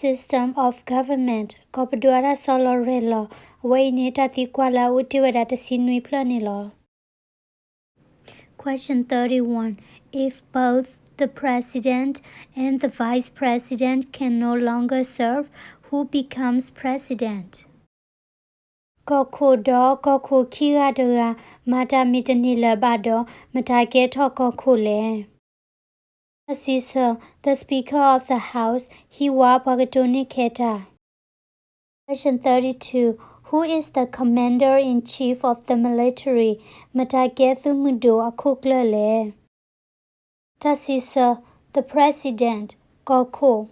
system of government Kopduara Solorelo Wainita Tiquala Utiweda Sinui Planilo. Question 31. If both the president and the vice president can no longer serve, who becomes president? Kokodo Koko Kiradura Mata Mitanila Bado Matageto Kokule. Assessor, the Speaker of the House, Hiwa Pagatoni Keta. Question 32. Who is the Commander-in-Chief of the military? Matagethu Mudo Akuklele. Assessor, the President, Koko.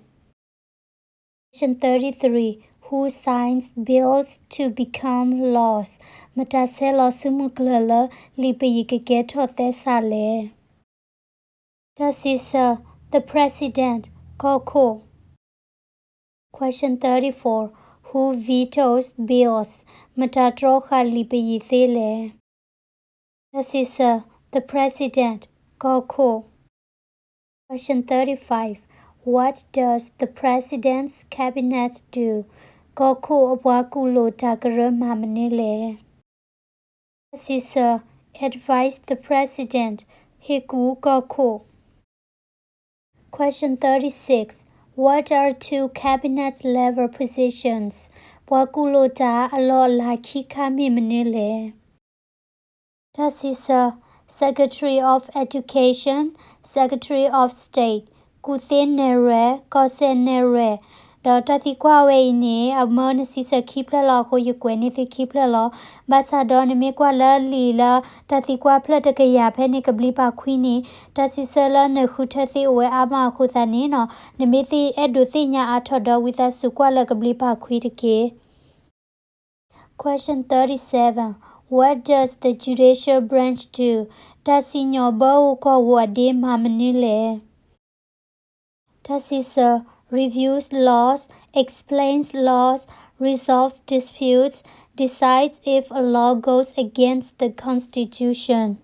Question 33. Who signs bills to become laws? Mataselo Sumuklele Lipayikegeto Thesale. Assessor, the President, Koko. Question 34. Who vetoes bills? Matatroja Lipayithele. Assessor, the President, Koko. Question 35. What does the President's Cabinet do? Koko Wakulo Takara Mamanile. Assessor, advise the President, Hiku Koko. Question 36. What are two cabinet-level positions? Wakulota alola kikami manile. Assessor, Secretary of Education, Secretary of State, Kuthenere, Kosenere. Dota Tikwawe ni amon sisa kipla law ho yukweni the kipla law, Basadon Mikwala Lila, Tatikwa Platakaya Penny Kablipa Queenie, Tasisela Nehutethi we Ama Huthanino, Nemithi Eduthinya Atoda with a Sukwala Kablipa Quitike. Question 37. What does the judicial branch do? Tasinyo Bo Ko Wadi Mamanile. Tasisa reviews laws, explains laws, resolves disputes, decides if a law goes against the Constitution.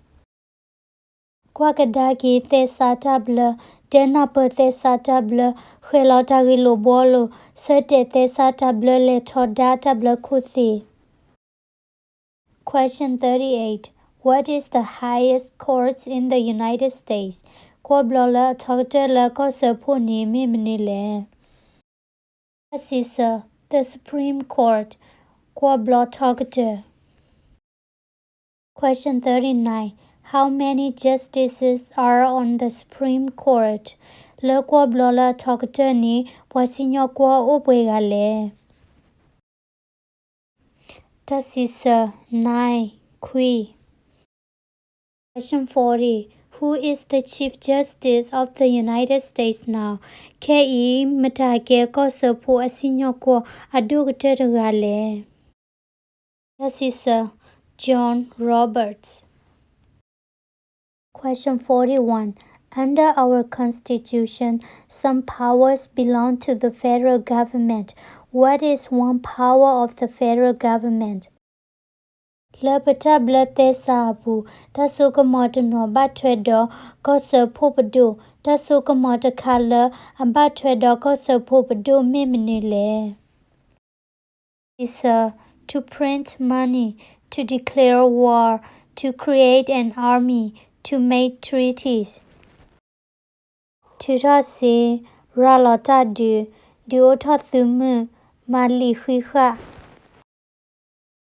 Kwakadaki Thesatable, Denapa Thesatable, Helotagilo Bolo, Sete Thesatable Letodata Kuthi. Question 38. What is the highest court in the United States? Quablola Togtela Kosaponi Miminile. Assessor, the Supreme Court. Quablo Togte. Question 39. How many justices are on the Supreme Court? Le Quablola Togteni Wasinyo Qua Obwegale. Assessor, 9. Qui. Question 40. Who is the Chief Justice of the United States now? K.E. Matake Kosopo Asinyoko Adugategale. Assessor, John Roberts. Question 41. Under our Constitution, some powers belong to the federal government. What is one power of the federal government? Lapata blate sabu, Tasuka motano batwedo, Kosa popado, Tasuka mota color, and batwedo Kosa popado miminile. Is to print money, to declare war, to create an army, to make treaties. Tutasi, Ralota Duotathumu, Mali Huiha.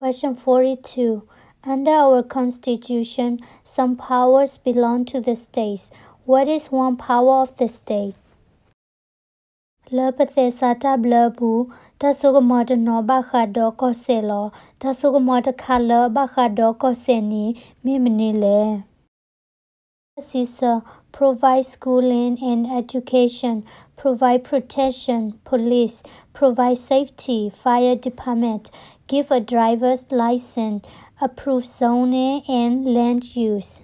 Question 42. Under our Constitution, some powers belong to the states. What is one power of the state? Lepatesata blebu, Tasugamota no Bakado Koselo, Tasugamota Kala Bakado Koseni, Miminile. Assessor, provide schooling and education, provide protection, police, provide safety, fire department, give a driver's license, approve zoning and land use.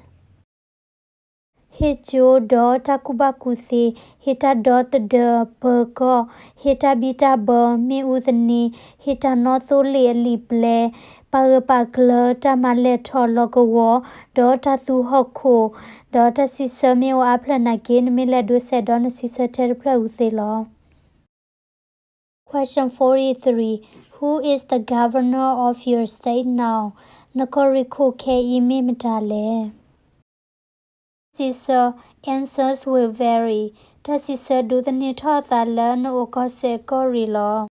Hijo do takubakuthi, hita dot de perko, hita bita bo mi udani, hita nothuli lible, pagapakle tamale tologo, dota thu hoko, dota sisami o aplanagin mila do sedona sisaterpla uthilo. Question 43. Who is the governor of your state now? Nakoriku ke imimitale. These answers will vary. Does it do the nitota learn or kose gorilla?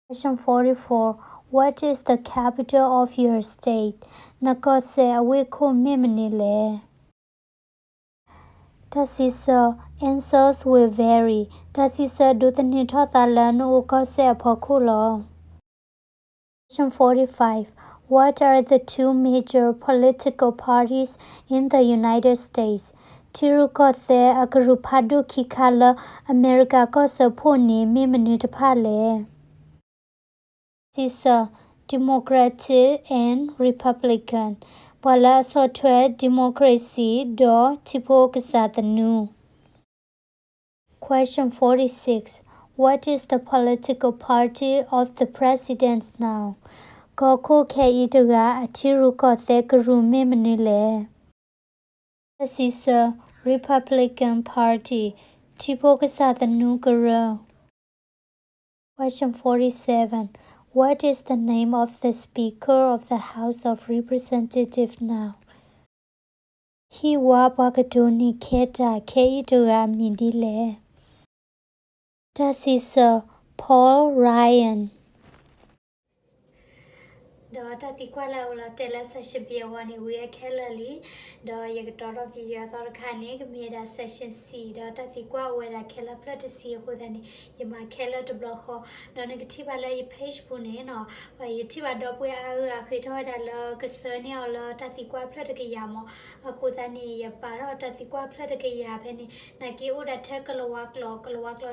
Question 44. What is the capital of your state? Nakose awiku miminile. Does answers will vary. Does it do the nitota learn or kose apokulo? Question 45. What are the two major political parties in the United States? Tirukothe akarupadu kikala America kosa puni miminitapale. This Democratic and Republican. Wala software democracy do tipo kasatanu. Question 46. What is the political party of the president now? Koko ke itaga atiruko thekaru miminile. This is a Republican Party. Tipokasatanu guru. Question 47. What is the name of the Speaker of the House of Representatives now? Hiwa Bakadoni Keta ke itaga midile. This is Paul Ryan. Đó ta tí qua là tela session bia wani we kelali đó ye gtora video tor khani ke mera session C đó ta tí qua we la kela plat C ko dani ye ma kela to blog ho đó ne ti ba la ye page bu ne no wa ye ti ba do pwe a khi tho da la ke se ne la ta tí qua plat ke ya mo ko dani ye pa ro ta tí qua plat ke ya phe ni na ki o da the kalwa klo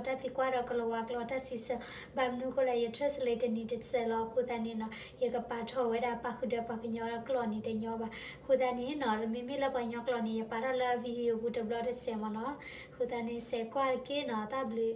ta tí qua ro kalwa klo ta si se ba nu ko la ye translate ni de se lo ko dani no ye ka pa thô với đa pa khu đa pa cái nhỏ clone ni te nhỏ ba khu ta ni nó mi la pa nhỏ clone ni para la video bu de blog de se mo no khu ta ni se qua ke no ta blu